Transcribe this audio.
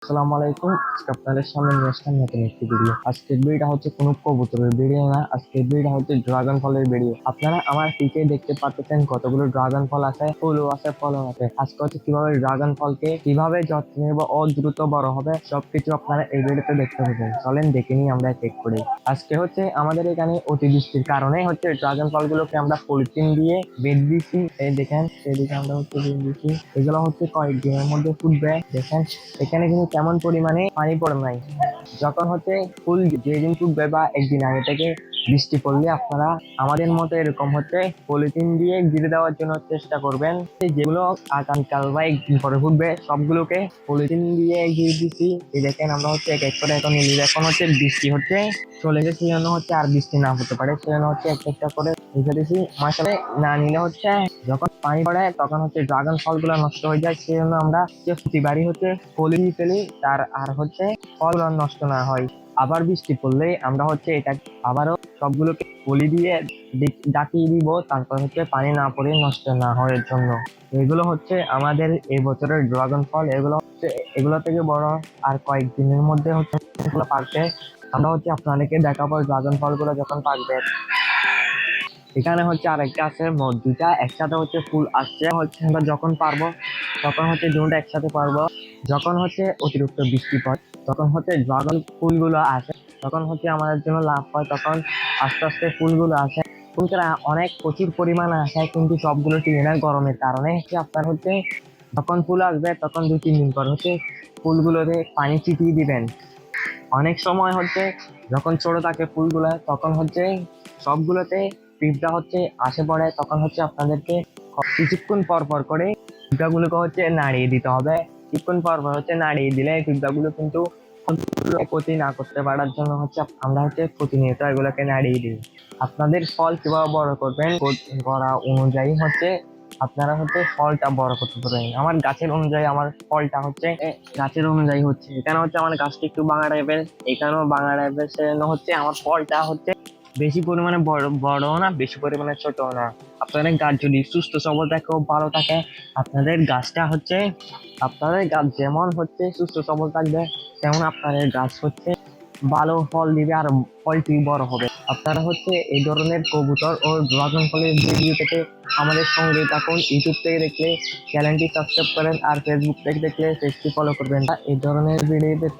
আসসালামু আলাইকুম। আজকে আপনাদের সামনে নিয়ে আসলাম নতুন একটি ভিডিও। আজকের ভিডিওটা হচ্ছে কোনো কবুতরের ভিডিও না, আজকের ভিডিওটা হচ্ছে ড্রাগন ফলের ভিডিও। আপনারা আমার পিকে দেখতে পাচ্ছেন কতগুলো ড্রাগন ফল আছে, ফুলও আছে, ফলও আছে। আজকে হচ্ছে কিভাবে ড্রাগন ফলকে কিভাবে যত্ন নেব ও দ্রুত বড় হবে সবকিছু আপনারা এই ভিডিওতে দেখতে পাবেন। চলেন দেখে নিই আমরা চেক করি। আজকে হচ্ছে আমাদের এখানে অতিবৃষ্টির কারণে হচ্ছে ড্রাগন ফলগুলোকে আমরা পলিথিন দিয়ে বেঁধে দিচ্ছি। এই দেখেন, এদিকে আমরা হচ্ছে বেঁধে দিচ্ছি। এগুলো হচ্ছে কয়েকদিনের মধ্যে ফুটবে। দেখেন এখানে কিন্তু তেমন পরিমাণে পানি পড়ে নাই। যখন হচ্ছে ফুল যেদিন ফুটবে বা একদিন আগে থেকে বৃষ্টি পড়লে আপনারা আমাদের মতো এরকম হচ্ছে পলিথিন দিয়ে ঘিরে দেওয়ার জন্য চেষ্টা করবেন। যেগুলো আগামীকাল বা একদিন পরে ফুটবে সবগুলোকে পলিথিন দিয়ে ঘিরে দিচ্ছি। এই দেখেন আমরা হচ্ছে এক এক করে এখন নিলি। এখন হচ্ছে বৃষ্টি হচ্ছে চলে গেছে, সেজন্য হচ্ছে আর বৃষ্টি না হতে পারে, সেজন্য হচ্ছে একটা একটা করে রেখে দিচ্ছি। মাসালে না নিলে হচ্ছে যখন পানি পড়ে তখন হচ্ছে ড্রাগন ফলগুলো নষ্ট হয়ে যায়, সেজন্য আমরা যে প্রতিবারই হচ্ছে পলি দিয়ে ফেলি তার আর হচ্ছে ফলগুলো নষ্ট না হয়। আবার বৃষ্টি পড়লে আমরা হচ্ছে এটা আবারও সবগুলোকে পলি দিয়ে ডাকিয়ে দিব, তারপর হচ্ছে পানি না পড়ে নষ্ট না হওয়ার জন্য। এগুলো হচ্ছে আমাদের এই বছরের ড্রাগন ফল। এগুলো হচ্ছে এগুলো থেকে বড় আর কয়েকদিনের মধ্যে হচ্ছে এগুলো পাকবে। আমরা হচ্ছে আপনাদেরকে দেখাবো ড্রাগন ফলগুলো যখন পাকবে। এখানে হচ্ছে আরেকটা আছে, মোট দুইটা একসাথে হচ্ছে ফুল আসছে। হচ্ছে আমরা যখন পারবো তখন হচ্ছে দুটো একসাথে পারবো। যখন হচ্ছে অতিরিক্ত বৃষ্টি পড়ে তখন হচ্ছে ড্রাগন ফুলগুলো আসে, তখন হচ্ছে আমাদের জন্য লাভ হয়। তখন আস্তে আস্তে ফুলগুলো আসে, ফুলটা অনেক প্রচুর পরিমাণে আসে, কিন্তু সবগুলো টিকে না গরমের কারণে। হচ্ছে আপনার হচ্ছে যখন ফুল আসবে তখন 2-3 দিন পর হচ্ছে ফুলগুলোতে পানি ছিটিয়ে দিবেন। অনেক সময় হচ্ছে যখন ছোট থাকে ফুলগুলা তখন হচ্ছে সবগুলোতে পিঁপড়া হচ্ছে আসে পড়ে, তখন হচ্ছে আপনাদেরকে কিছুক্ষণ পর পর করে পিঁপড়াগুলোকে হচ্ছে নাড়িয়ে দিতে হবে। কিছুক্ষণ পর পর হচ্ছে নাড়িয়ে দিলে পিঁপড়াগুলো কিন্তু ক্ষতি না করতে পারার জন্য হচ্ছে আমরা হচ্ছে প্রতিনিয়ত এগুলোকে নাড়িয়ে দিই। আপনাদের ফল কিভাবে বড় করবেন করা অনুযায়ী হচ্ছে আপনারা হচ্ছে ফলটা বড় করতে পারবেন। আমার গাছের অনুযায়ী আমার ফলটা হচ্ছে গাছের অনুযায়ী হচ্ছে এখানে হচ্ছে আমার গাছটা একটু বাঙা টাইপের, এখানেও বাঙা টাইপের, সেজন্য হচ্ছে আমার ফলটা হচ্ছে বেশি পরিমাণে বড় বড়ও না, বেশি পরিমাণে ছোটও না। আপনাদের গাছ যদি সুস্থ সবল থাকে ও ভালো থাকে, আপনাদের গাছটা হচ্ছে আপনাদের গাছ যেমন হচ্ছে সুস্থ সবল থাকবে তেমন আপনাদের গাছ হচ্ছে ভালো ফল দিবে আর ফলটি বড় হবে। আপনারা হচ্ছে এই ধরনের কবুতর ও ড্রাগন ফলের ভিডিও পেতে আমাদের সঙ্গে থাকুন। ইউটিউব থেকে দেখলে চ্যানেলটি সাবস্ক্রাইব করেন আর ফেসবুক থেকে দেখলে পেজটি ফলো করবেন। এই ধরনের ভিডিও পেতে